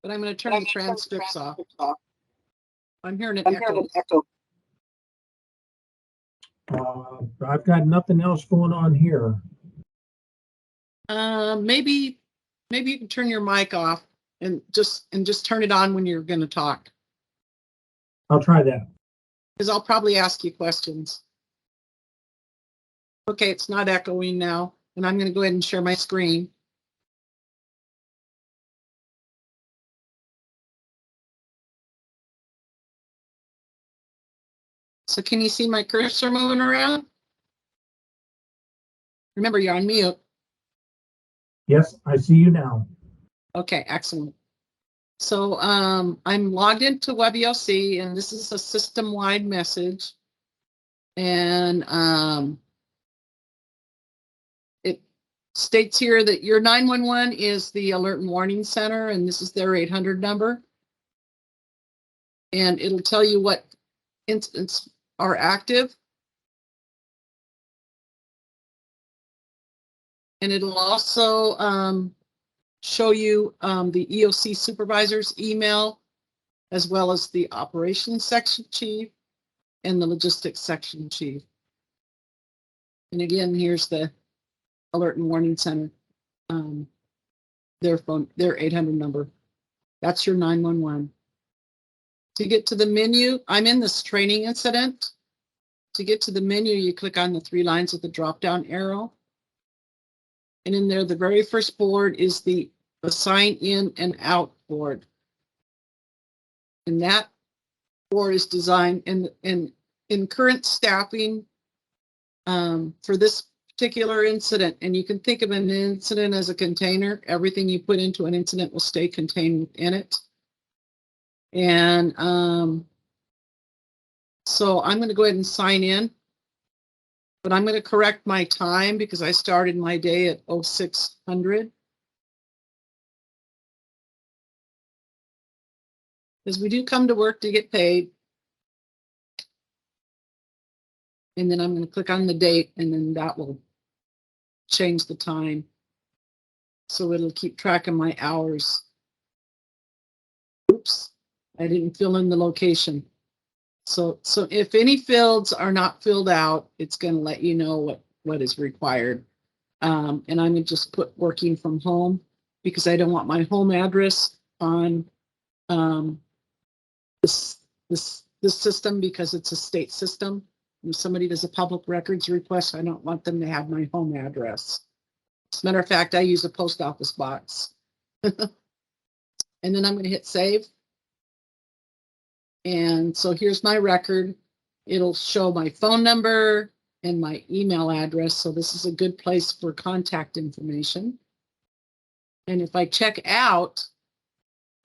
but I'm going to turn the transcripts off. I'm hearing an echo. I've got nothing else going on here. Maybe you can turn your mic off and just turn it on when you're going to talk. I'll try that. Because I'll probably ask you questions. Okay, it's not echoing now, and I'm going to go ahead and share my screen. So can you see my cursor moving around? Remember, you're on mute. Yes, I see you now. Okay, excellent. So I'm logged into WebEOC, and this is a system-wide message. And it states here that your 911 is the alert and warning center, and this is their 800 number. And it'll tell you what incidents are active. And it'll also show you the EOC supervisor's email, as well as the operations section chief and the logistics section chief. And again, here's the alert and warning center, their phone, their 800 number. That's your 911. To get to the menu, I'm in this training incident. To get to the menu, you click on the 3 lines with the drop-down arrow. And in there, the very first board is the sign in and out board. And that board is designed in current staffing for this particular incident. And you can think of an incident as a container. Everything you put into an incident will stay contained within it. And so I'm going to go ahead and sign in. But I'm going to correct my time because I started my day at 0600. Because we do come to work to get paid. And then I'm going to click on the date, and then that will change the time. So it'll keep track of my hours. Oops, I didn't fill in the location. So if any fields are not filled out, it's going to let you know what is required. And I'm going to just put working from home because I don't want my home address on this system because it's a state system. If somebody does a public records request, I don't want them to have my home address. As a matter of fact, I use a post office box. And then I'm going to hit save. And so here's my record. It'll show my phone number and my email address. So this is a good place for contact information. And if I check out,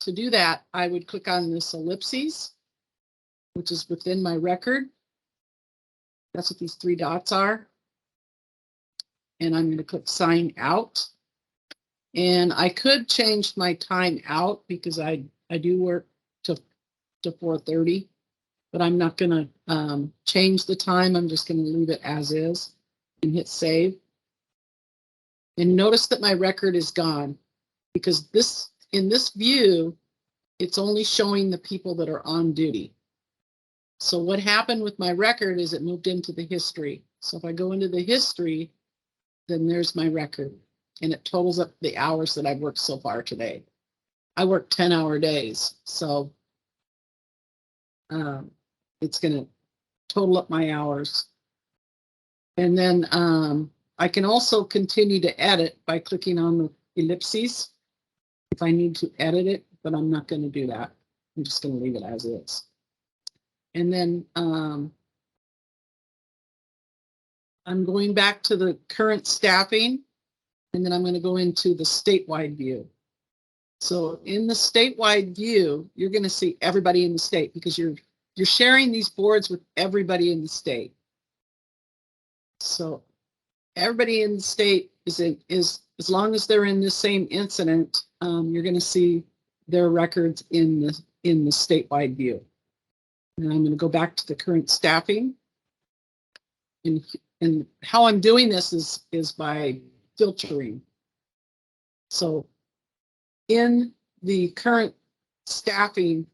to do that, I would click on this ellipses, which is within my record. That's what these 3 dots are. And I'm going to click sign out. And I could change my time out because I do work to 4:30, but I'm not going to change the time. I'm just going to leave it as is and hit save. And notice that my record is gone because in this view, it's only showing the people that are on duty. So what happened with my record is it moved into the history. So if I go into the history, then there's my record and it totals up the hours that I've worked so far today. I work 10-hour days, so it's going to total up my hours. And then I can also continue to edit by clicking on the ellipses if I need to edit it, but I'm not going to do that. I'm just going to leave it as is. And then I'm going back to the current staffing, and then I'm going to go into the statewide view. So in the statewide view, you're going to see everybody in the state because you're sharing these boards with everybody in the state. So everybody in the state is as long as they're in the same incident, you're going to see their records in the statewide view. And I'm going to go back to the current staffing. And how I'm doing this is by filtering. So in the current staffing,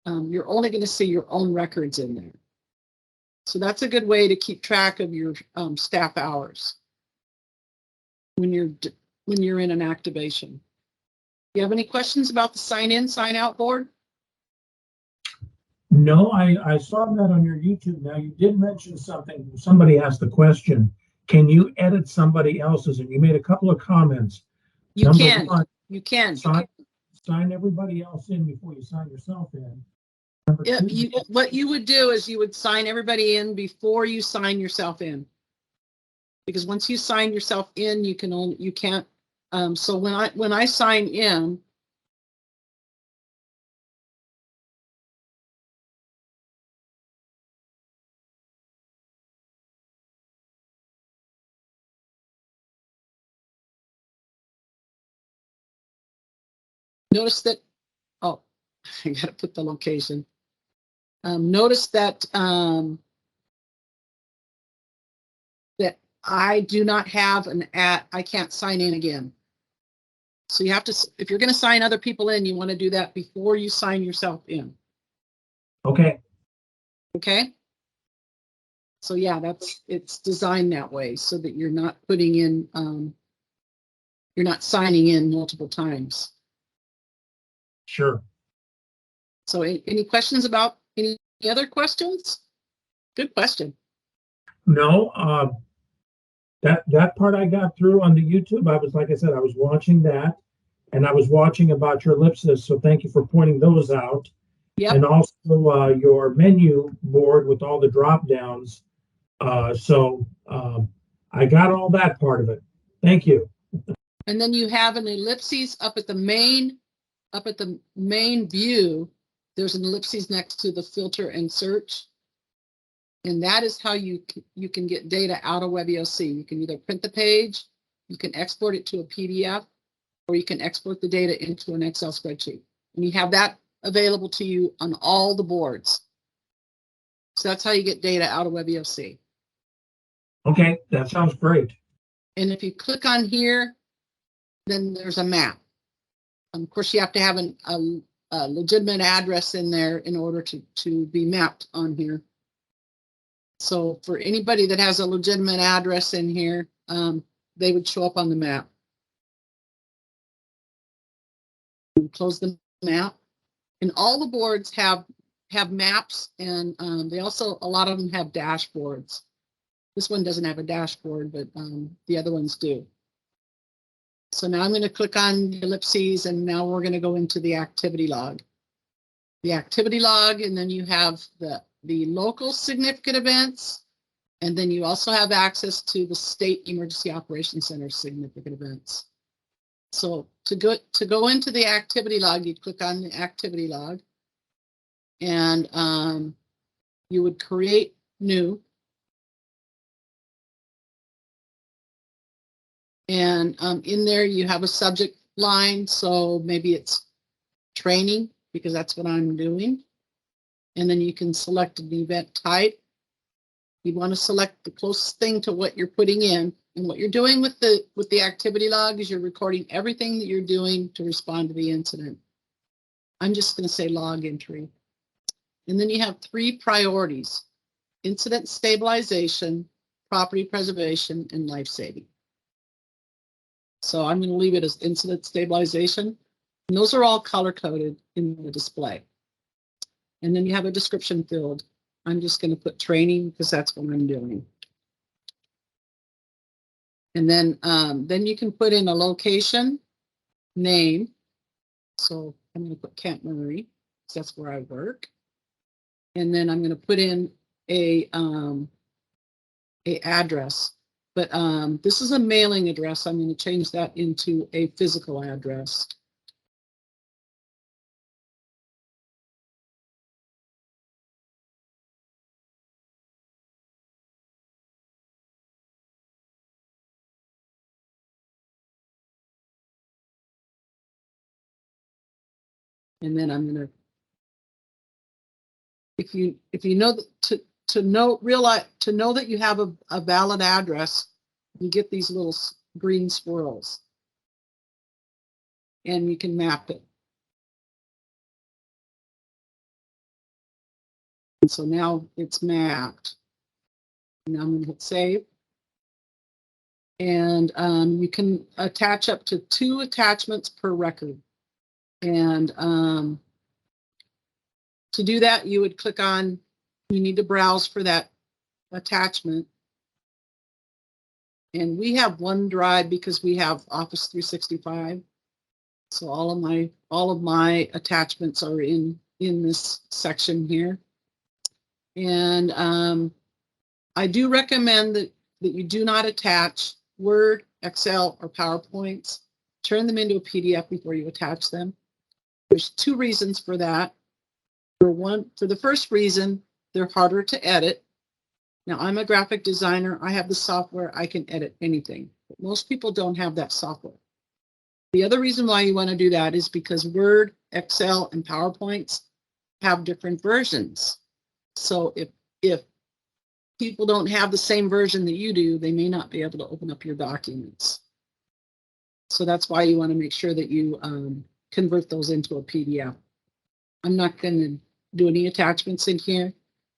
you're only going to see your own records in there. So that's a good way to keep track of your staff hours when you're in an activation. Do you have any questions about the sign in, sign out board? No, I saw that on your YouTube. Now, you did mention something. Somebody asked the question, can you edit somebody else's? And you made a couple of comments. You Number can. one, You can. sign everybody else in before you sign yourself in. Number two, What you would do is you would sign everybody in before you sign yourself in. Because once you sign yourself in, you can't. So when I sign in, notice that, oh, I gotta put the location. Notice that that I do not have I can't sign in again. So you have to, if you're going to sign other people in, you want to do that before you sign yourself in. okay. Okay. So yeah, it's designed that way so that you're not putting in, you're not signing in multiple times. Sure. So any questions about any other questions? Good question. No, that part I got through on the YouTube. Like I said, I was watching that, and I was watching about your ellipsis. So thank you for pointing those out. Yep. And also your menu board with all the drop downs. So I got all that part of it. Thank you. And then you have an ellipses up at the main view. There's an ellipses next to the filter and search. And that is how you can get data out of WebEOC. You can either print the page, you can export it to a PDF, or you can export the data into an Excel spreadsheet. And you have that available to you on all the boards. So that's how you get data out of WebEOC. Okay, that sounds great. And if you click on here, then there's a map. Of course, you have to have a legitimate address in there in order to be mapped on here. So for anybody that has a legitimate address in here, they would show up on the map. Close the map. And all the boards have maps, and they also, a lot of them have dashboards. This one doesn't have a dashboard, but the other ones do. So now I'm going to click on the ellipses, and now we're going to go into the activity log. The activity log, and then you have the local significant events, and then you also have access to the State Emergency Operations Center significant events. So to go into the activity log, you click on the activity log, and you would create new. And in there you have a subject line, so maybe it's training, because that's what I'm doing. And then you can select an event type. You want to select the closest thing to what you're putting in. And what you're doing with the activity log is you're recording everything that you're doing to respond to the incident. I'm just going to say log entry. And then you have 3 priorities: incident stabilization, property preservation, and life saving. So I'm going to leave it as incident stabilization. And those are all color coded in the display. And then you have a description field. I'm just going to put training because that's what I'm doing. And then you can put in a location, name. So I'm going to put Camp Murray because that's where I work. And then I'm going to put in a address. But this is a mailing address. I'm going to change that into a physical address. And then I'm going to, if you know to know that you have a valid address, you get these little green swirls, and you can map it. And so now it's mapped. Now I'm going to hit save. And you can attach up to 2 attachments per record. And to do that, you would click on, you need to browse for that attachment. And we have OneDrive because we have Office 365. So all of my attachments are in this section here. And I do recommend that you do not attach Word, Excel, or PowerPoints. Turn them into a PDF before you attach them. There's 2 reasons for that. For the first reason, they're harder to edit. Now, I'm a graphic designer. I have the software. I can edit anything. But most people don't have that software. The other reason why you want to do that is because Word, Excel, and PowerPoints have different versions. So if people don't have the same version that you do, they may not be able to open up your documents. So that's why you want to make sure that you convert those into a PDF. I'm not going to do any attachments in here.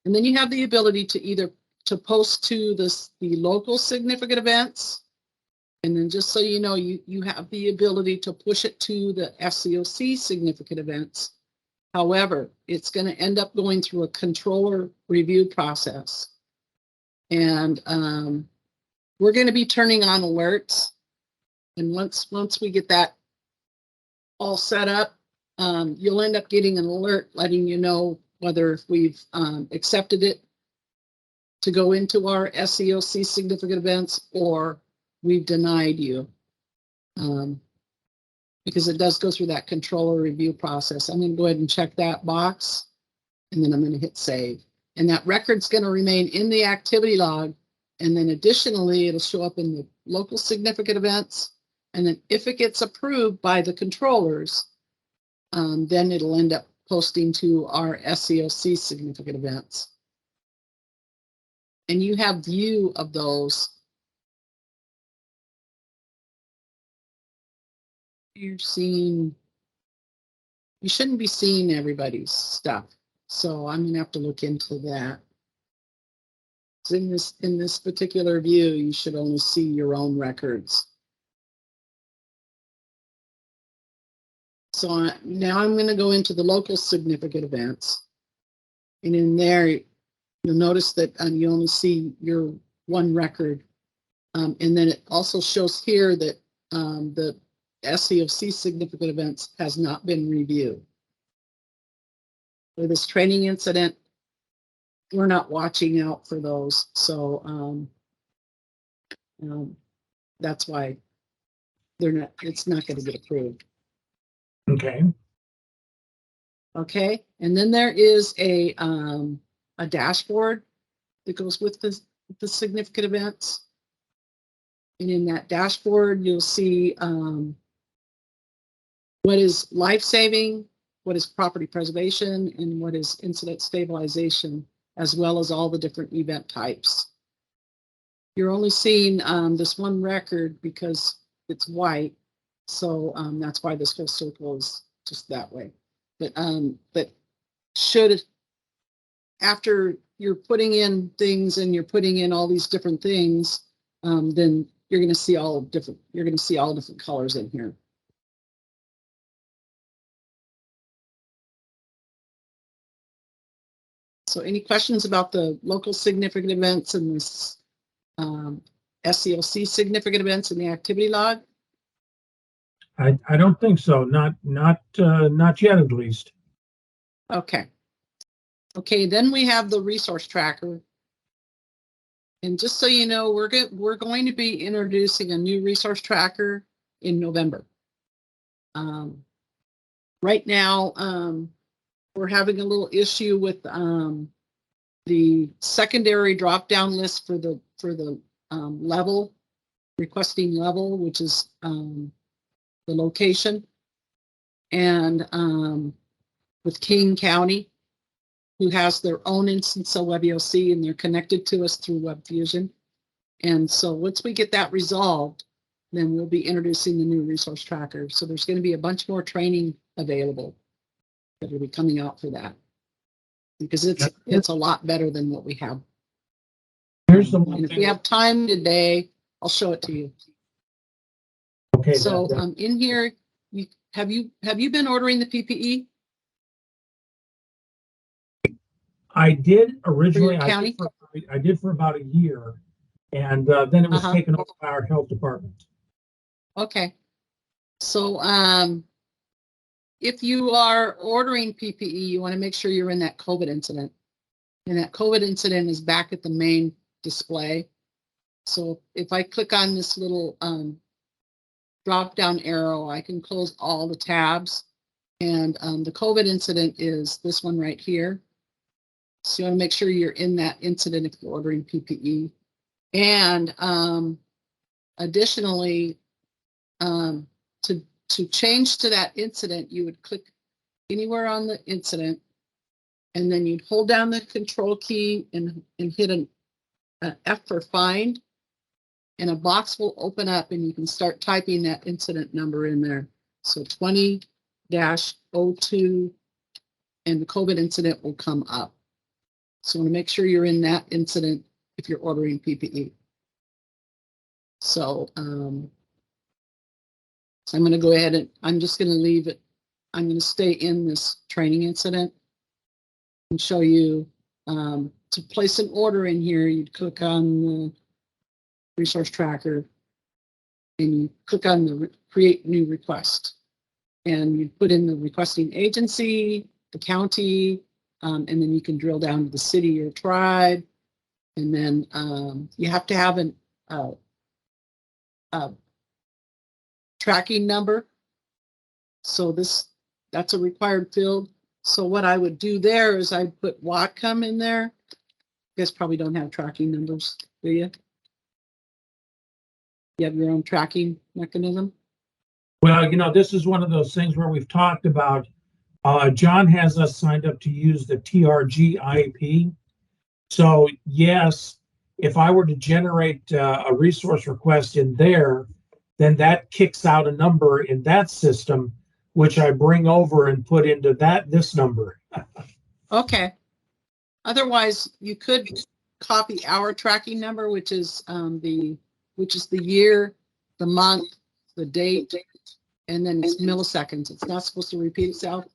And then you have the ability to either post to the local significant events. And then just so you know, you have the ability to push it to the SEOC significant events. However, it's going to end up going through a controller review process. And we're going to be turning on alerts. And once we get that all set up, you'll end up getting an alert letting you know whether we've accepted it to go into our SEOC significant events or we've denied you. Because it does go through that controller review process. I'm going to go ahead and check that box, and then I'm going to hit save. And that record's going to remain in the activity log. And then additionally, it'll show up in the local significant events. And then if it gets approved by the controllers, then it'll end up posting to our SEOC significant events. And you have view of those. You shouldn't be seeing everybody's stuff. So I'm going to have to look into that. So in this particular view, you should only see your own records. So now I'm going to go into the local significant events. And in there, you'll notice that you only see your one record. And then it also shows here that the SEOC significant events has not been reviewed. For this training incident, we're not watching out for those. So that's why it's not going to get approved. Okay. Okay. And then there is a dashboard that goes with the significant events. And in that dashboard, you'll see what is life-saving, what is property preservation, and what is incident stabilization, as well as all the different event types. You're only seeing this one record because it's white, so that's why this whole circle is just that way. But after you're putting in things and you're putting in all these different things, then you're going to see all different colors in here. So any questions about the local significant events and this SEOC significant events in the activity log? I don't think so. Not yet, at least. Okay. Okay, then we have the resource tracker. And just so you know, we're going to be introducing a new resource tracker in November. Right now, we're having a little issue with the secondary drop-down list for the level, requesting level, which is the location, and with King County, who has their own instance of WebEOC, and they're connected to us through Web Fusion. And so once we get that resolved, then we'll be introducing the new resource tracker. So there's going to be a bunch more training available that will be coming out for that. because it's a lot better than what we have. Here's the one And if thing. we have time today, I'll show it to you. Okay. So in here, have you been ordering the PPE? I did originally. For your county? I did for about a year, and then it was Uh-huh. taken over by our health department. Okay. So if you are ordering PPE, you want to make sure you're in that COVID incident. And that COVID incident is back at the main display. So if I click on this little drop down arrow, I can close all the tabs. And the COVID incident is this one right here. So you want to make sure you're in that incident if you're ordering PPE. And additionally, to change to that incident, you would click anywhere on the incident, and then you'd hold down the control key and hit an F for find, and a box will open up and you can start typing that incident number in there. So 20-02, and the COVID incident will come up. So you want to make sure you're in that incident if you're ordering PPE. So, so I'm going to go ahead and I'm just going to leave it. I'm going to stay in this training incident and show you to place an order in here. You'd click on the resource tracker and you click on the create new request, and you put in the requesting agency, the county, and then you can drill down to the city or tribe, and then you have to have an tracking number. So that's a required field. So what I would do there is I'd put Whatcom in there. You guys probably don't have tracking numbers, do you? You have your own tracking mechanism? Well, this is one of those things where we've talked about. John has us signed up to use the TRG IAP. So yes, if I were to generate a resource request in there, then that kicks out a number in that system, which I bring over and put into this number. Okay. Otherwise, you could copy our tracking number, which is the year, the month, the date, and then it's milliseconds. It's not supposed to repeat itself.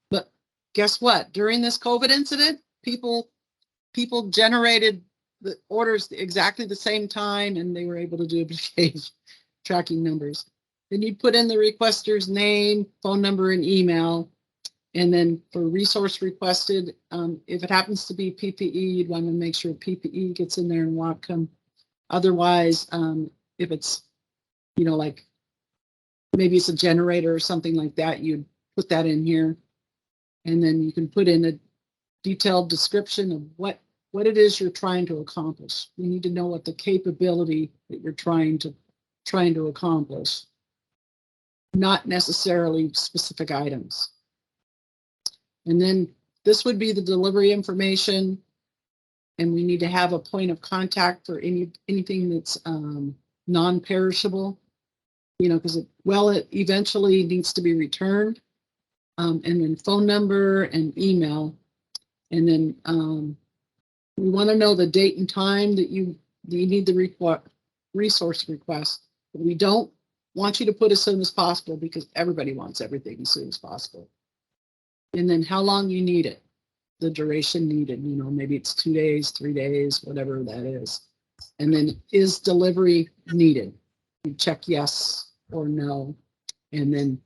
But guess what? During this COVID incident, people generated the orders exactly the same time, and they were able to duplicate tracking numbers. Then you put in the requester's name, phone number, and email. And then for resource requested, if it happens to be PPE, you'd want to make sure PPE gets in there and Whatcom. Otherwise, if it's, like maybe it's a generator or something like that, you'd put that in here. And then you can put in a detailed description of what it is you're trying to accomplish. You need to know what the capability that you're trying to accomplish, not necessarily specific items. And then this would be the delivery information, and we need to have a point of contact for anything that's non-perishable, because it eventually needs to be returned, and then phone number and email, and then we want to know the date and time that you need the resource request. But we don't want you to put as soon as possible, because everybody wants everything as soon as possible. And then how long you need it, the duration needed, maybe it's 2 days, 3 days, whatever that is. And then is delivery needed? You check yes or no, and then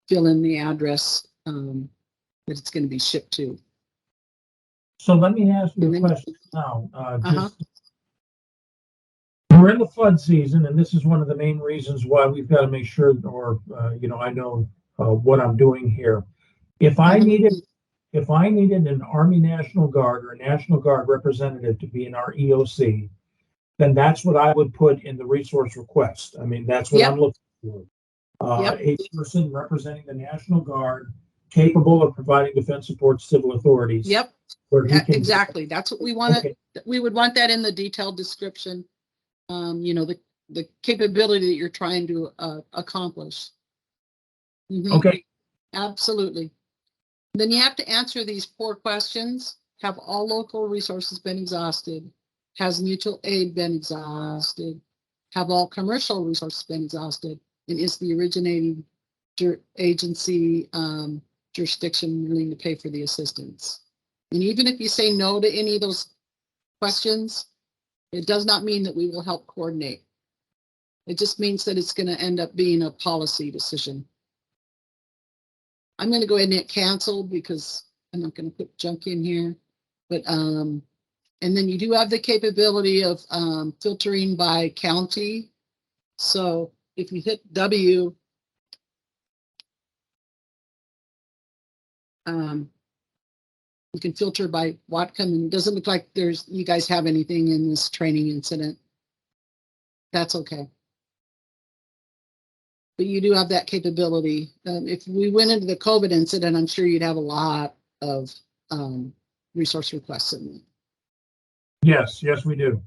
fill in the address that it's going to be shipped to. So let me ask you a question now. We're in the flood season, and this is one of the main reasons why we've got to make sure, I know what I'm doing here. If I needed an Army National Guard or a National Guard representative to be in our EOC, then that's what I would put in the resource request. I mean, that's what I'm looking for. A person representing the National Guard, capable of providing defense support to civil authorities. Yep. Exactly. That's what we want. Okay. We would want that in the detailed description. The capability that you're trying to accomplish. Mm-hmm. Okay. Absolutely. Then you have to answer these 4 questions. have all local resources been exhausted? Has mutual aid been exhausted? Have all commercial resources been exhausted? And is the originating agency jurisdiction willing to pay for the assistance? And even if you say no to any of those questions, it does not mean that we will help coordinate. It just means that it's going to end up being a policy decision. I'm going to go ahead and hit cancel because I'm not going to put junk in here. But and then you do have the capability of filtering by county. So if you hit W, you can filter by Whatcom, and it doesn't look like you guys have anything in this training incident. That's okay. But you do have that capability. If we went into the COVID incident, I'm sure you'd have a lot of resource requests in there. Yes, we do.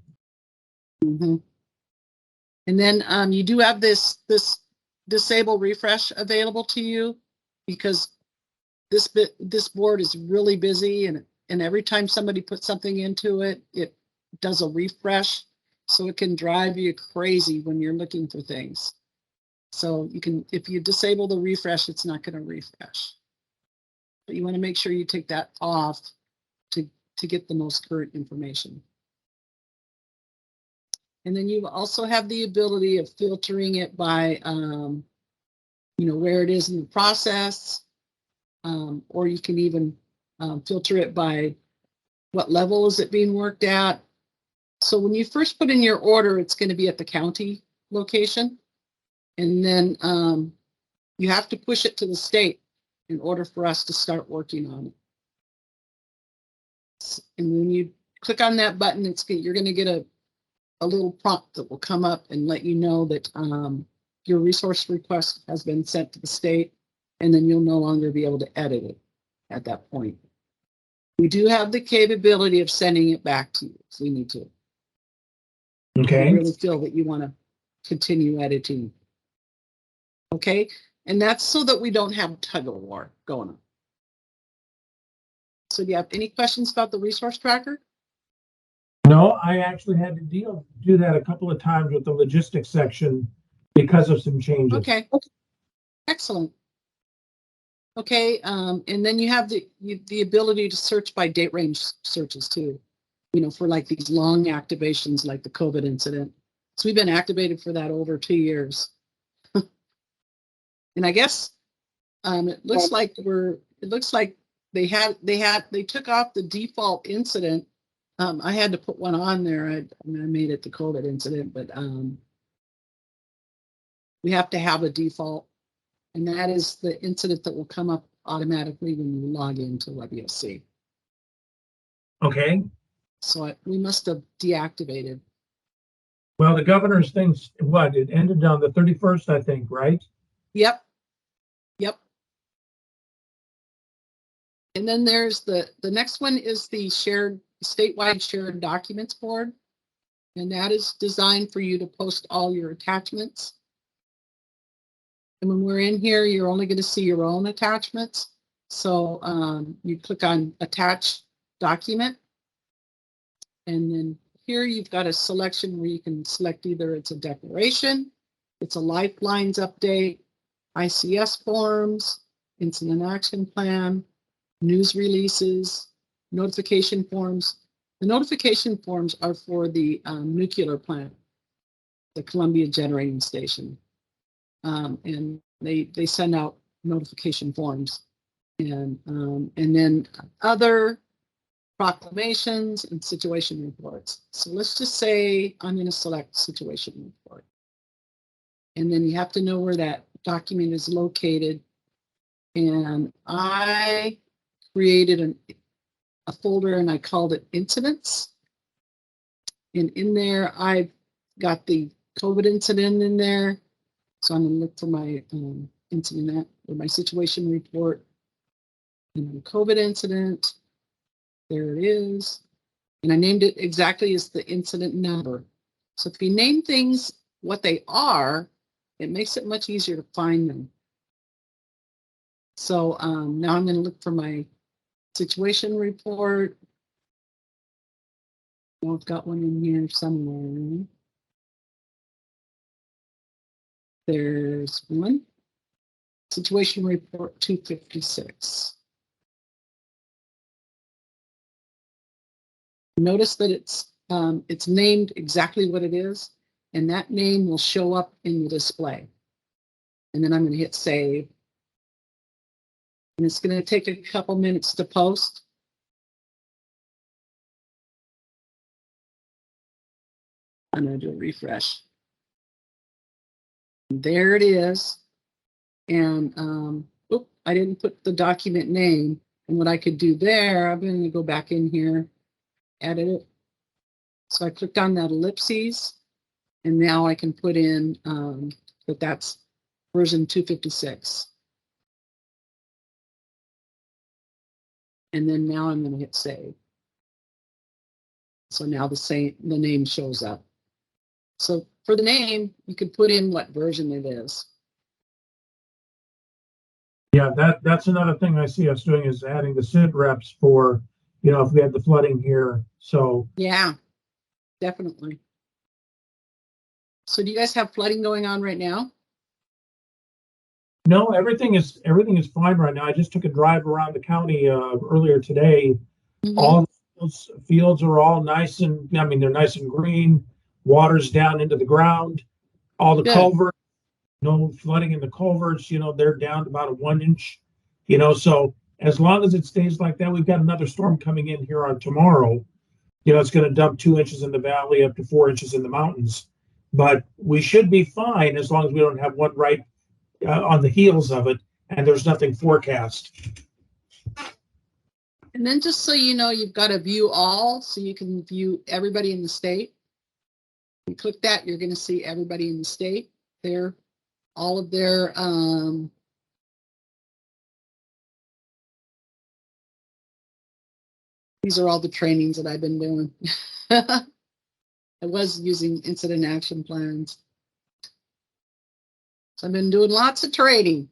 Mm-hmm. And then you do have this disable refresh available to you because this board is really busy, and every time somebody puts something into it, it does a refresh, so it can drive you crazy when you're looking for things. So you can, if you disable the refresh, it's not going to refresh. But you want to make sure you take that off to get the most current information. And then you also have the ability of filtering it by, where it is in the process, or you can even filter it by what level is it being worked at. So when you first put in your order, it's going to be at the county location. And then you have to push it to the state in order for us to start working on it. And when you click on that button, you're going to get a little prompt that will come up and let you know that your resource request has been sent to the state, and then you'll no longer be able to edit it at that point. We do have the capability of sending it back to you if we need to. Okay. If you really feel that you want to continue editing. Okay, and that's so that we don't have tug of war going on. So do you have any questions about the resource tracker? No, I actually had to do that a couple of times with the logistics section because of some changes. Okay, excellent. Okay, and then you have the ability to search by date range searches too, for like these long activations like the COVID incident. So we've been activated for that over 2 years. And I guess it looks like they took off the default incident. I had to put one on there. I made it the COVID incident, but we have to have a default, and that is the incident that will come up automatically when you log into WebEOC. Okay. So we must have deactivated. Well, the governor's thing's it ended on the 31st, I think, right? Yep. And then there's the next one is the statewide shared documents board. And that is designed for you to post all your attachments. And when we're in here, you're only going to see your own attachments. So you click on attach document. And then here you've got a selection where you can select either it's a declaration, it's a lifelines update, ICS forms, incident action plan, news releases, notification forms. The notification forms are for the nuclear plant, the Columbia Generating Station. And they send out notification forms. And then other proclamations and situation reports. So let's just say I'm going to select situation report. And then you have to know where that document is located. And I created a folder and I called it incidents. And in there, I've got the COVID incident in there. So I'm going to look for my incident or my situation report. And the COVID incident, there it is. And I named it exactly as the incident number. So if you name things what they are, it makes it much easier to find them. So now I'm going to look for my situation report. Well, I've got one in here somewhere. There's one. Situation report 256. Notice that it's named exactly what it is, and that name will show up in the display. And then I'm going to hit save. And it's going to take a couple minutes to post. I'm going to do a refresh. There it is. And I didn't put the document name. And what I could do there, I'm going to go back in here, edit it. So I clicked on that ellipses, and now I can put in that's version 256. And then now I'm going to hit save. So now the name shows up. So for the name, you could put in what version it is. Yeah, that's another thing I see us doing is adding the SID reps for, if we had the flooding here. So yeah, definitely. So do you guys have flooding going on right now? no, everything is fine right now. I just took a drive around the county earlier today. Mm-hmm. All those fields are all nice and they're nice and green. Water's down into the ground. All the culverts, no flooding in the culverts. They're down to about a 1 inch. So as long as it stays like that, we've got another storm coming in here on tomorrow. It's going to dump 2 inches in the valley, up to 4 inches in the mountains. But we should be fine as long as we don't have one right on the heels of it, and there's nothing forecast. And then just so you know, you've got to view all, so you can view everybody in the state. You click that, you're going to see everybody in the state there, all of their these are all the trainings that I've been doing. I was using incident action plans. So I've been doing lots of training.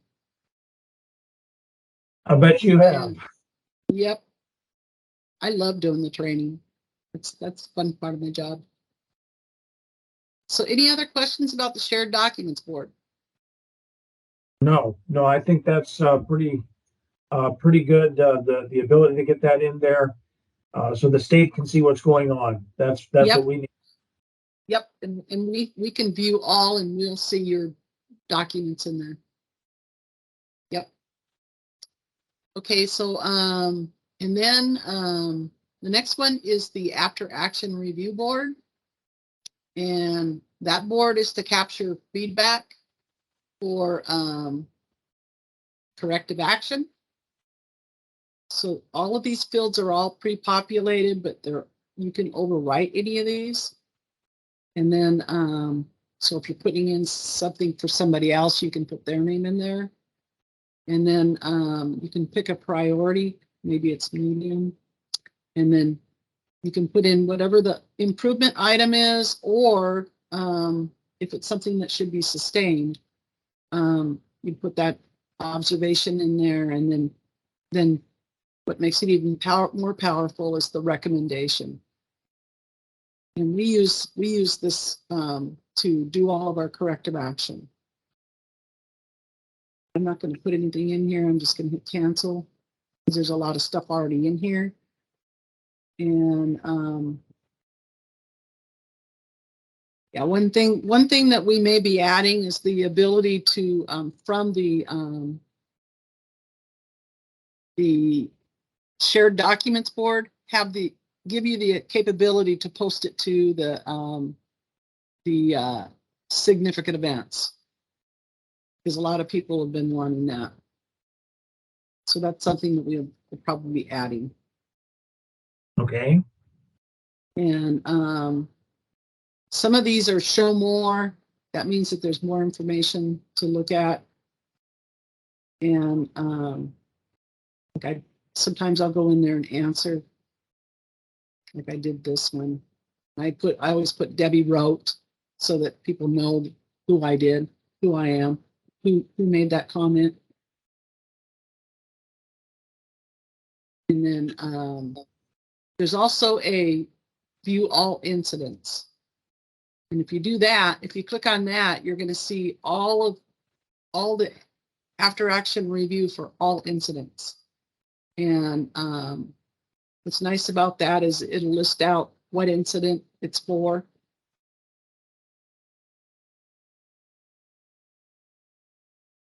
I bet you have. Yep. I love doing the training. That's a fun part of my job. So any other questions about the shared documents board? No, I think that's pretty good. The ability to get that in there, so the state can see what's going on. That's Yep. what we need. Yep, and we can view all, and we'll see your documents in there. Yep. Okay, so and then the next one is the after action review board, and that board is to capture feedback for corrective action. So all of these fields are all pre-populated, but you can overwrite any of these. And then so if you're putting in something for somebody else, you can put their name in there. And then you can pick a priority, maybe it's medium, and then you can put in whatever the improvement item is, or if it's something that should be sustained, you put that observation in there, and then what makes it even more powerful is the recommendation. And we use this to do all of our corrective action. I'm not going to put anything in here. I'm just going to hit cancel because there's a lot of stuff already in here. And yeah, one thing that we may be adding is the ability to from the shared documents board give you the capability to post it to the significant events, because a lot of people have been wanting that. So that's something that we'll probably be adding. Okay. And some of these are show more. That means that there's more information to look at. And sometimes I'll go in there and answer, like I did this one. I always put Debbie wrote, so that people know who I did, who I am, who made that comment. And then there's also a view all incidents. And if you do that, if you click on that, you're going to see all the after action review for all incidents. And what's nice about that is it'll list out what incident it's for.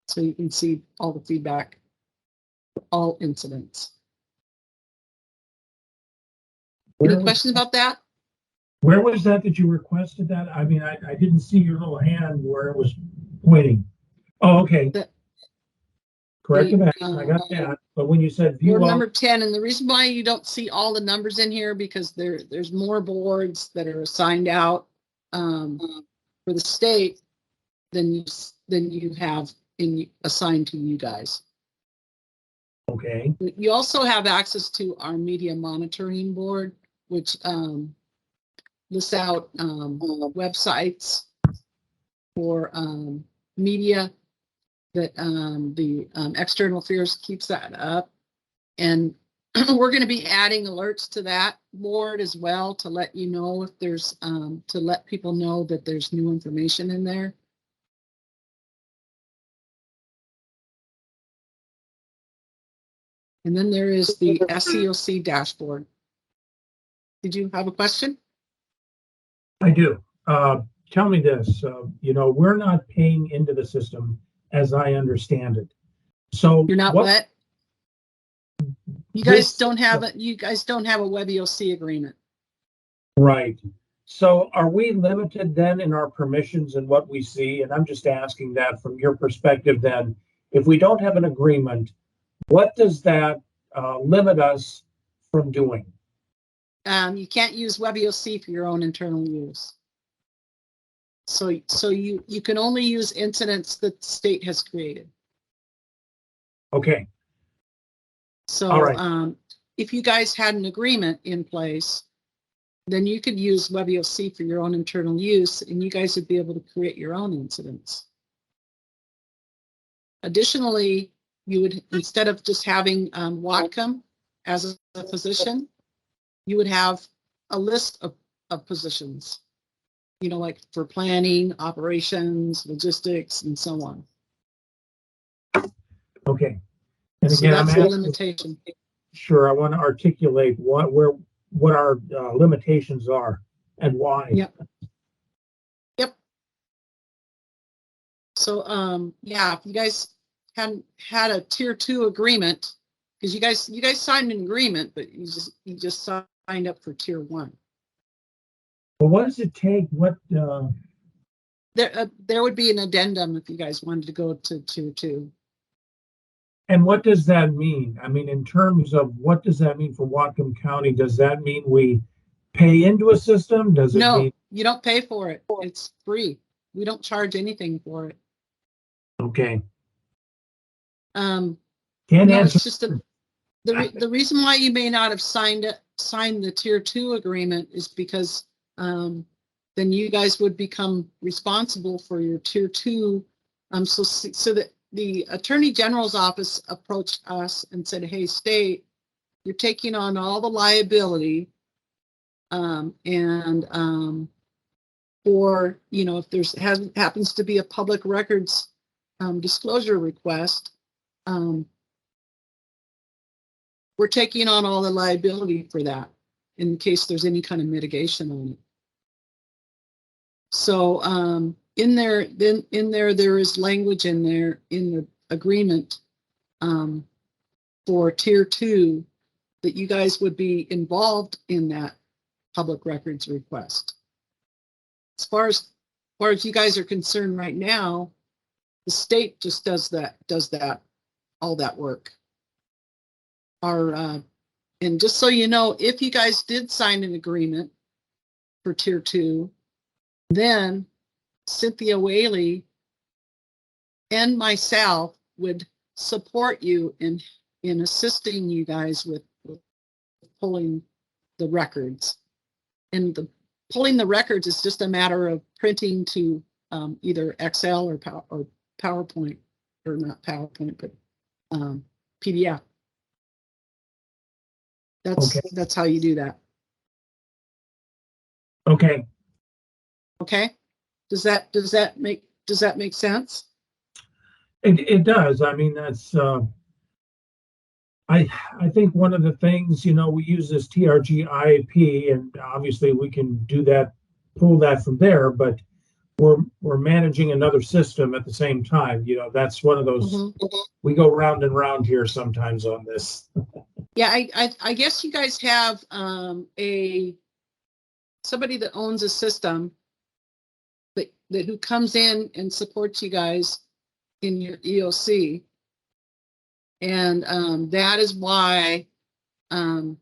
So you can see all the feedback for all incidents. Any questions about that? Where was that you requested that? I mean, I didn't see your little hand where it was pointing. Oh, okay. Corrective action, I got that. But when you said view all, number 10, and the reason why you don't see all the numbers in here, because there's more boards that are assigned out for the state than you have assigned to you guys. okay, You also have access to our media monitoring board, which lists out websites for media that the external affairs keeps that up. And we're going to be adding alerts to that board as well to let you know if there's, to let people know that there's new information in there. And then there is the SEOC dashboard. Did you have a question? I do. Tell me this, you know, we're not paying into the system as I understand it. So You're not what? You guys don't have a WebEOC agreement. Right. So are we limited then in our permissions and what we see? And I'm just asking that from your perspective then. If we don't have an agreement, what does that limit us from doing? You can't use WebEOC for your own internal use. So you can only use incidents that the state has created. Okay. So all right. If you guys had an agreement in place, then you could use WebEOC for your own internal use, and you guys would be able to create your own incidents. Additionally, you would, instead of just having Whatcom as a position, you would have a list of positions, you know, like for planning, operations, logistics, and so on. Okay. And so again, that's I'm the asking, limitation. Sure, I want to articulate what our limitations are and why. Yep. Yep. So yeah, if you guys hadn't had a tier 2 agreement, because you guys signed an agreement, but you just signed up for tier 1. Well, what does it take? What there would be an addendum if you guys wanted to go to tier 2. And what does that mean? I mean, in terms of what does that mean for Whatcom County? Does that mean we pay into a system? Does it No, mean you don't pay for it. It's free. We don't charge anything for it. okay? Can't answer. It's just the reason why you may not have signed the tier 2 agreement is because then you guys would become responsible for your tier 2. So that the Attorney General's office approached us and said, hey, state, you're taking on all the liability. Or, you know, if there's happens to be a public records disclosure request, we're taking on all the liability for that in case there's any kind of mitigation on it. So in there is language in there in the agreement for tier 2 that you guys would be involved in that public records request. As far as you guys are concerned right now, the state just does all that work. And just so you know, if you guys did sign an agreement for tier 2, then Cynthia Whaley and myself would support you in assisting you guys with pulling the records. And pulling the records is just a matter of printing to either Excel or PowerPoint, or not PowerPoint, but PDF. That's how you do that. Okay. Okay. Does that make sense? It does. I mean, that's I think one of the things, we use this TRG IAP, and obviously we can do that, pull that from there, but we're managing another system at the same time. That's one of those, we go round and round here sometimes on this. Yeah, I guess you guys have somebody that owns a system that who comes in and supports you guys in your EOC. And that is why you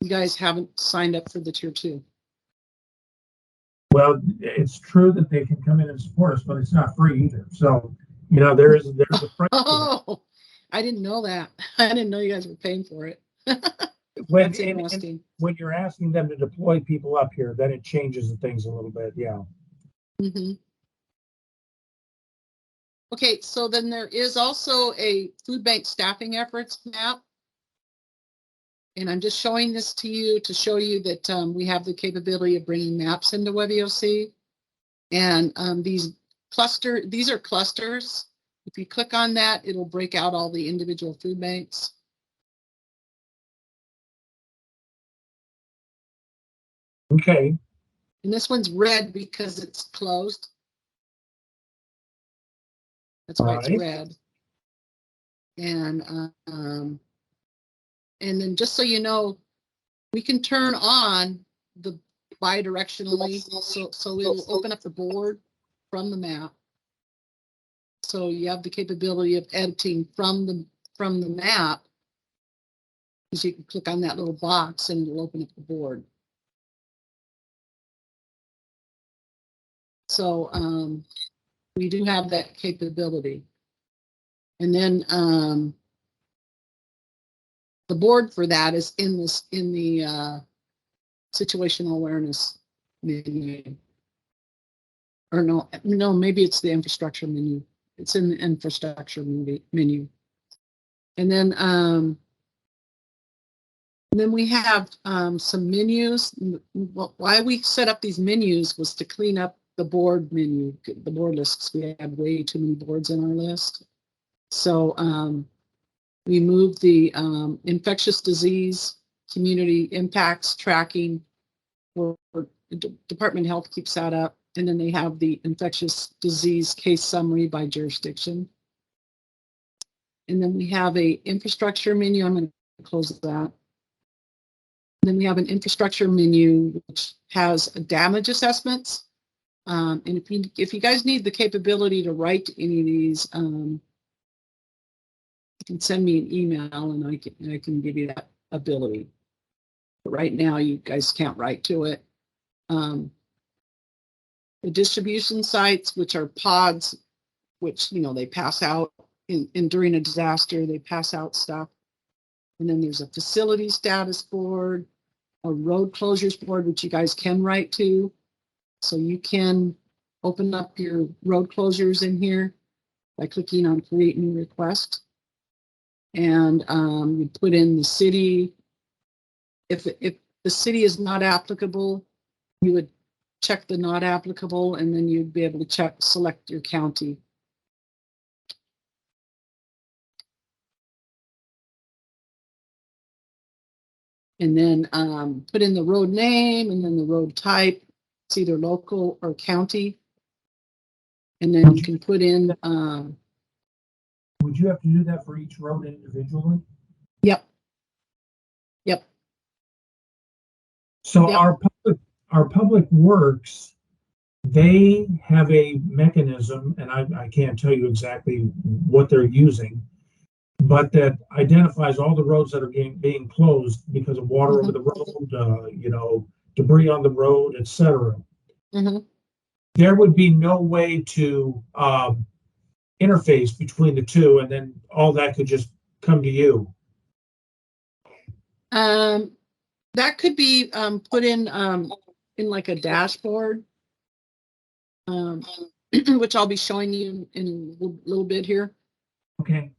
guys haven't signed up for the tier 2. Well, it's true that they can come in and support us, but it's not free either. So, there's a price. Oh, I didn't know that. I didn't know you guys were paying for it. When, That's interesting. when you're asking them to deploy people up here, then it changes the things a little bit. Yeah. Mm-hmm. Okay, so then there is also a food bank staffing efforts map. And I'm just showing this to you to show you that we have the capability of bringing maps into WebEOC. And these are clusters. If you click on that, it'll break out all the individual food banks. Okay. And this one's red because it's closed. That's why it's red. And then just so you know, we can turn on the bi-directionally, so it'll open up the board from the map. So you have the capability of editing from the map, because you can click on that little box and it'll open up the board. So we do have that capability. And then the board for that is in the situational awareness menu. Or no, maybe it's the infrastructure menu. It's in the infrastructure menu. And then we have some menus. Why we set up these menus was to clean up the board menu, the board lists. We have way too many boards in our list. So we moved the infectious disease community impacts tracking, where the Department of Health keeps that up. And then they have the infectious disease case summary by jurisdiction. And then we have a infrastructure menu. I'm going to close that. And then we have an infrastructure menu which has damage assessments. And if you guys need the capability to write any of these, you can send me an email and I can give you that ability. But right now, you guys can't write to it. The distribution sites, which are pods, which they pass out during a disaster, they pass out stuff. And then there's a facility status board, a road closures board, which you guys can write to. So you can open up your road closures in here by clicking on create new request. And you put in the city. If the city is not applicable, you would check the not applicable, and then you'd be able to select your county. And then put in the road name and then the road type. It's either local or county. And then you can put in. Would you have to do that for each road individually? Yep. Yep. So yep. Our public works, they have a mechanism, and I can't tell you exactly what they're using, but that identifies all the roads that are being closed because of water over the road, debris on the road, etc. There would be no way to interface between the two, and then all that could just come to you. That could be put in like a dashboard, which I'll be showing you in a little bit here. Okay.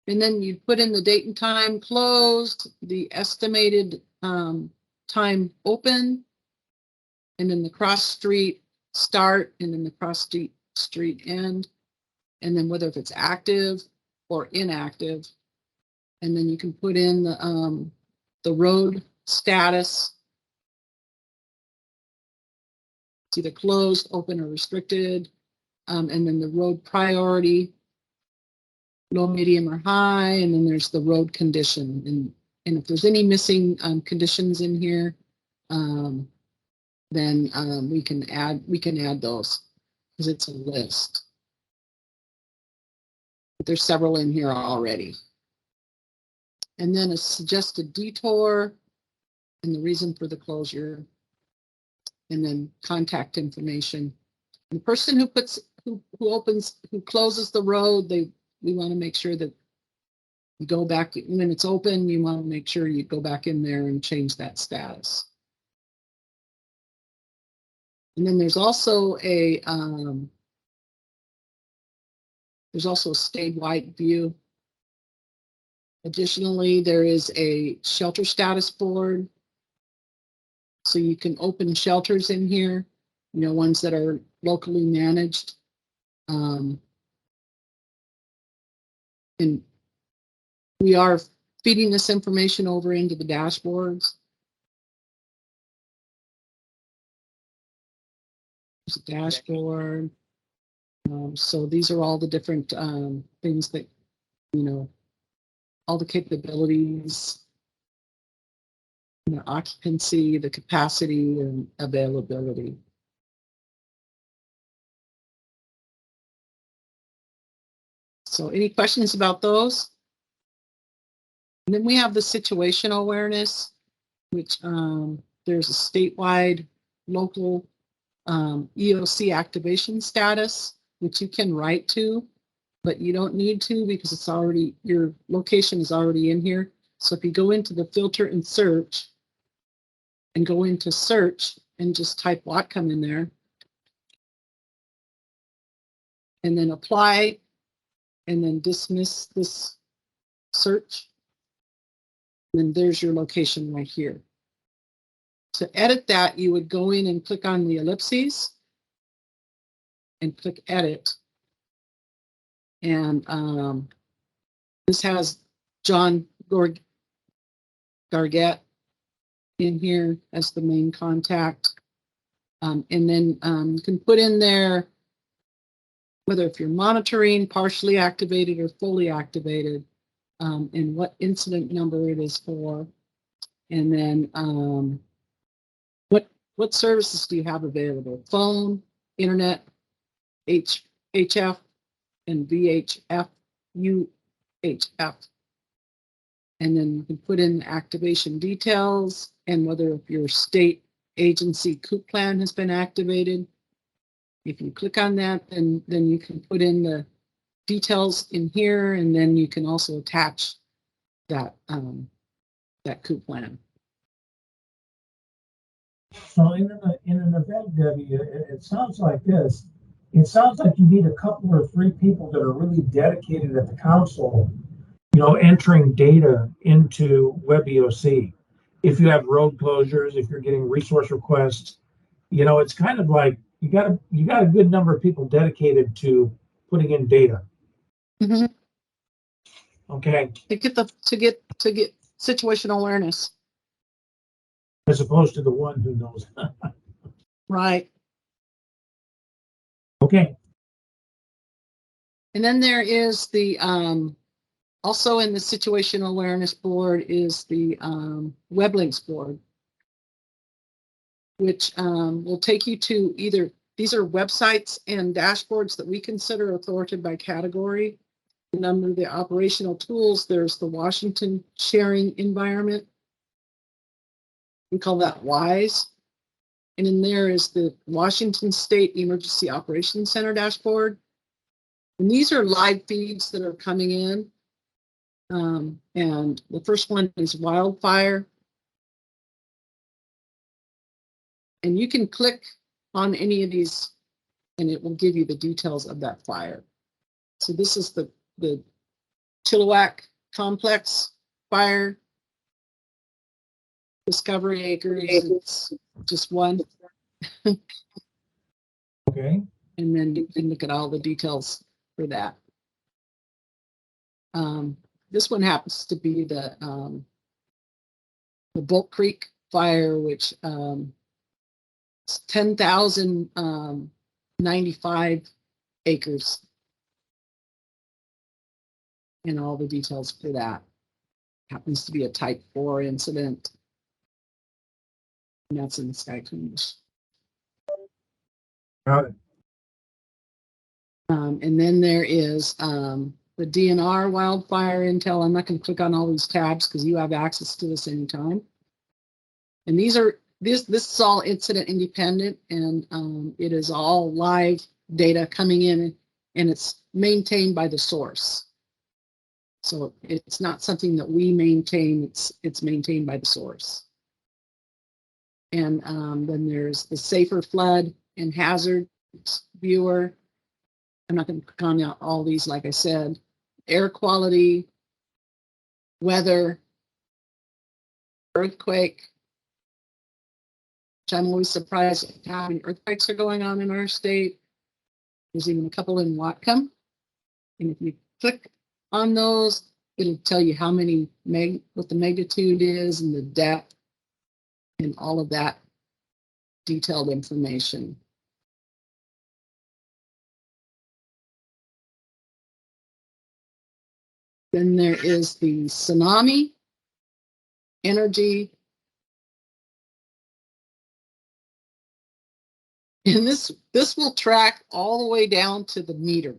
And then you put in the date and time closed, the estimated time open, and then the cross street start, and then the cross street end, and then whether if it's active or inactive. And then you can put in the road status. It's either closed, open, or restricted. And then the road priority, low, medium, or high. And then there's the road condition. And if there's any missing conditions in here, then we can add those because it's a list. But there's several in here already. And then a suggested detour and the reason for the closure, and then contact information. And the person who closes the road, we want to make sure that you go back when it's open. You want to make sure you go back in there and change that status. And then there's also a statewide view. Additionally, there is a shelter status board. So you can open shelters in here, ones that are locally managed. And we are feeding this information over into the dashboards. There's a dashboard. So these are all the different things that, all the capabilities, the occupancy, the capacity, and availability. So any questions about those? And then we have the situational awareness, which there's a statewide local EOC activation status, which you can write to, but you don't need to because it's already, your location is already in here. So if you go into the filter and search, and go into search and just type Whatcom in there, and then apply, and then dismiss this search, and then there's your location right here. To edit that, you would go in and click on the ellipses and click edit. And this has John Gargett in here as the main contact. And then you can put in there whether if you're monitoring, partially activated or fully activated, and what incident number it is for. And then what services do you have available? Phone, internet, HF, and VHF, UHF. And then you can put in activation details and whether if your state agency COOP plan has been activated. If you click on that, then you can put in the details in here, and then you can also attach that that COOP plan. So in an event, Debbie, it sounds like this. It sounds like you need a couple or three people that are really dedicated at the council, entering data into WebEOC. If you have road closures, if you're getting resource requests, it's kind of like you got a good number of people dedicated to putting in data. Mm-hmm. Okay. To get situational awareness. As opposed to the one who knows. Right. Okay. And then there is the also in the situational awareness board is the Weblinks board, which will take you to either, these are websites and dashboards that we consider authoritative by category. And under the operational tools, there's the Washington Sharing Environment. We call that WISE. And in there is the Washington State Emergency Operations Center dashboard. And these are live feeds that are coming in. And the first one is wildfire. And you can click on any of these and it will give you the details of that fire. So this is the Chilliwack Complex fire. Discovery Acres, it's just one. Okay. And then you can look at all the details for that. This one happens to be the Bolt Creek fire, which it's 10,095 acres. And all the details for that. Happens to be a type 4 incident. And that's in Skycleanish. Got it. And then there is the DNR wildfire intel. I'm not going to click on all these tabs because you have access to this anytime. And this is all incident independent, and it is all live data coming in, and it's maintained by the source. So it's not something that we maintain. It's maintained by the source. And then there's the safer flood and hazard viewer. I'm not going to click on all these, like I said. Air quality, weather, earthquake, which I'm always surprised at how many earthquakes are going on in our state. There's even a couple in Whatcom. And if you click on those, it'll tell you how many what the magnitude is and the depth and all of that detailed information. Then there is the tsunami, energy, and this will track all the way down to the meter.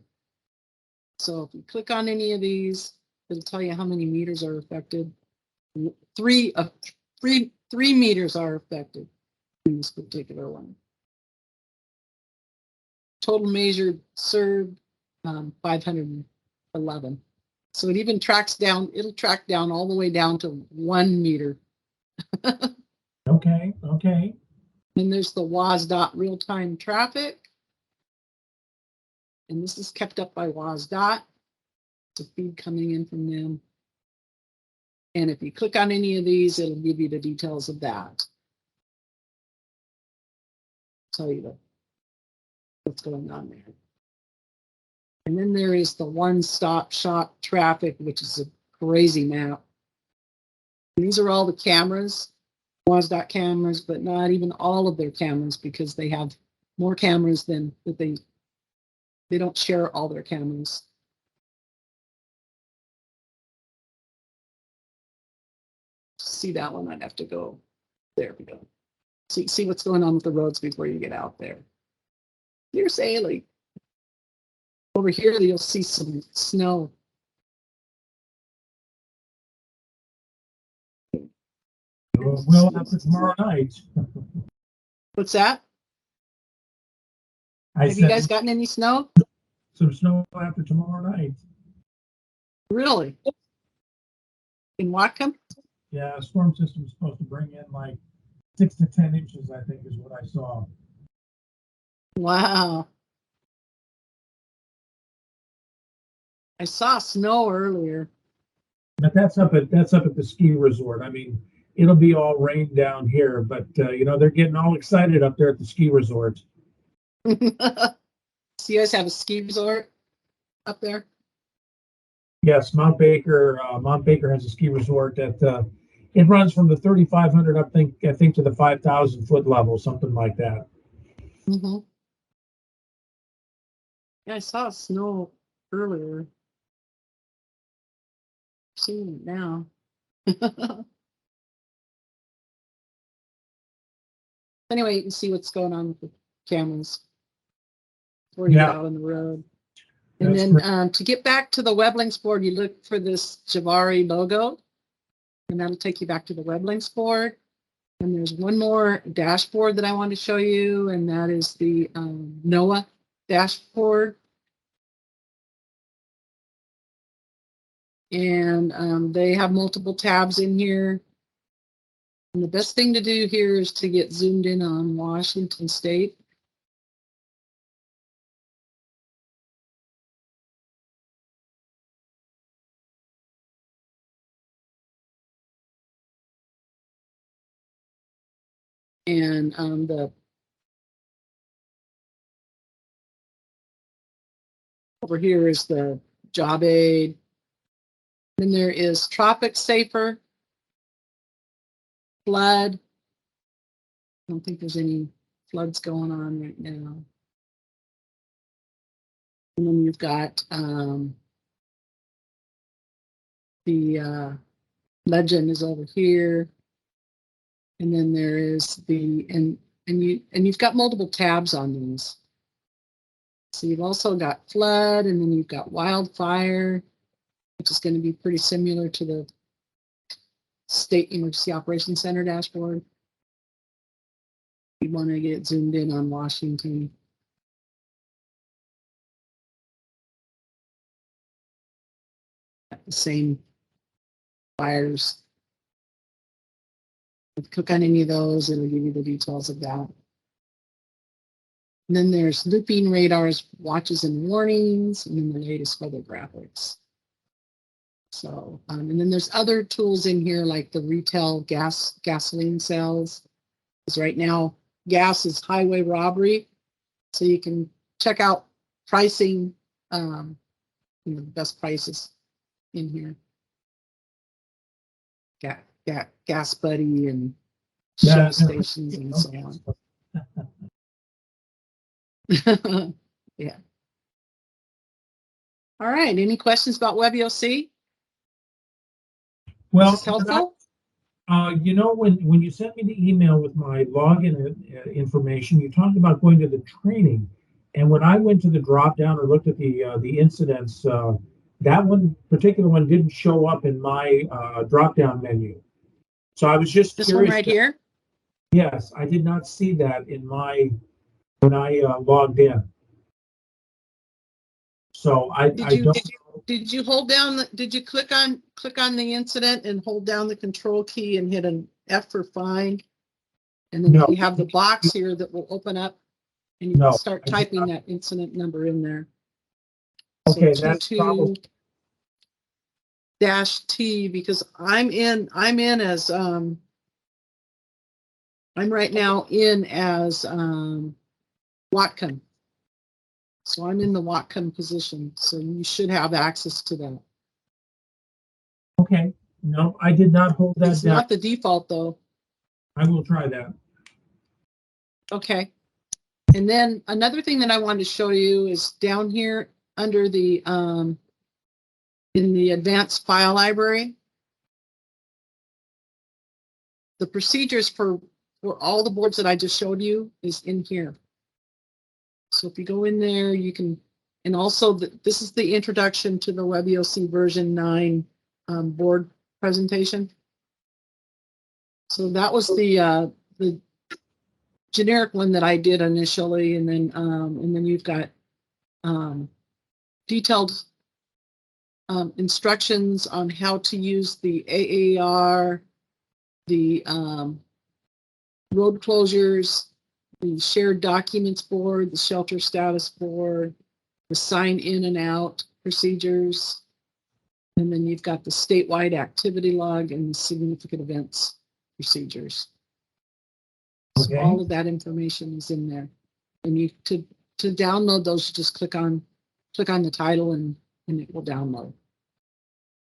So if you click on any of these, it'll tell you how many meters are affected. Three meters are affected in this particular one. Total measured served 511. So it even tracks down, it'll track down all the way down to 1 meter. Okay, okay. Then there's the WASDOT real-time traffic. And this is kept up by WASDOT. It's a feed coming in from them. And if you click on any of these, it'll give you the details of that. Tell you what's going on there. And then there is the one-stop shop traffic, which is a crazy map. And these are all the cameras, WASDOT cameras, but not even all of their cameras because they have more cameras than that they don't share all their cameras. To see that one, I'd have to go. There we go. See what's going on with the roads before you get out there. Here's Ailey. Over here, you'll see some snow. Well, after tomorrow night. What's that? Have you guys gotten any snow? Some snow after tomorrow night. Really? In Whatcom? Yeah, a storm system is supposed to bring in like 6 to 10 inches, I think, is what I saw. Wow. I saw snow earlier. But that's up at the ski resort. I mean, it'll be all rain down here, but you know, they're getting all excited up there at the ski resort. So you guys have a ski resort up there? Yes, Mount Baker has a ski resort that it runs from the 3,500 up, I think to the 5,000 foot level, something like that. Mm-hmm. Yeah, I saw snow earlier. Seeing it now. Anyway, you can see what's going on with the cameras before you get out on the road. And That's then to get back to the Weblinks board, you look for this Javari logo, and that'll take you back to the Weblinks board. And there's one more dashboard that I want to show you, and that is the NOAA dashboard. And they have multiple tabs in here. And the best thing to do here is to get zoomed in on Washington State. And the Over here is the job aid. Then there is Tropic Safer, flood. I don't think there's any floods going on right now. And then you've got the legend is over here. And then there is and you've got multiple tabs on these. So you've also got flood, and then you've got wildfire, which is going to be pretty similar to the State Emergency Operations Center dashboard. You want to get zoomed in on Washington. The same fires. If you click on any of those, it'll give you the details of that. And then there's looping radars, watches and warnings, and then the latest weather graphics. So, and then there's other tools in here like the retail gasoline sales. Because right now, gas is highway robbery. So you can check out pricing, the best prices in here. Gas Buddy and Shell stations and so on. Yeah. All right. Any questions about WebEOC? Well, Is this helpful? When you sent me the email with my login information, you talked about going to the training. And when I went to the drop down or looked at the incidents, that particular one didn't show up in my drop down menu. So I was just this curious. One right here? Yes, I did not see that when I logged in. So did you hold down did you click on the incident and hold down the control key and hit an F for find? And then you have the box here that will open up and you can start typing that incident number in there. Okay, so that's probably -T, because I'm as I'm right now in as Whatcom. So I'm in the Whatcom position, so you should have access to that. Okay. No, I did not hold that It's down. not the default though. I will try that. Okay. And then another thing that I wanted to show you is down here under the in the advanced file library. The procedures for all the boards that I just showed you is in here. So if you go in there, you can, and also this is the introduction to the WebEOC version 9 board presentation. So that was the generic one that I did initially, and then you've got detailed instructions on how to use the AAR, the road closures, the shared documents board, the shelter status board, the sign in and out procedures, and then you've got the statewide activity log and the significant events procedures. Okay. So all of that information is in there, and you to download those, you just click on the title and it will download.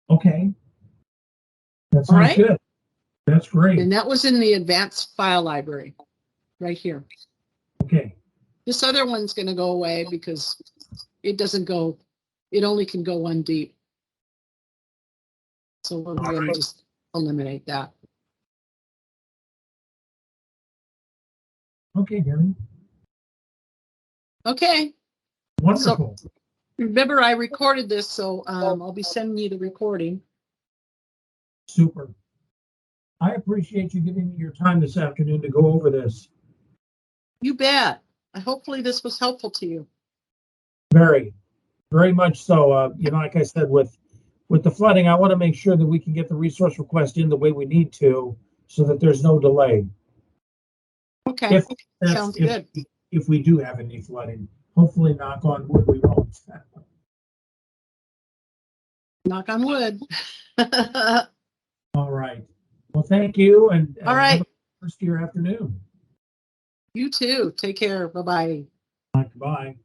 Okay. That sounds good. That's great. And that was in the advanced file library right here. Okay. This other one's going to go away because it only can go one deep. So we're going to just eliminate that. Okay, Gary. Okay. Wonderful. So remember, I recorded this, so I'll be sending you the recording. Super. I appreciate you giving me your time this afternoon to go over this. You bet. Hopefully this was helpful to you. Very, very much so. Like I said, with the flooding, I want to make sure that we can get the resource request in the way we need to, so that there's no delay. Okay. Sounds good. If we do have any flooding, hopefully, knock on wood, we won't. Knock on wood. All right. Well, thank you, and all right. Have a rest of your afternoon. You too. Take care. Bye-bye. Bye.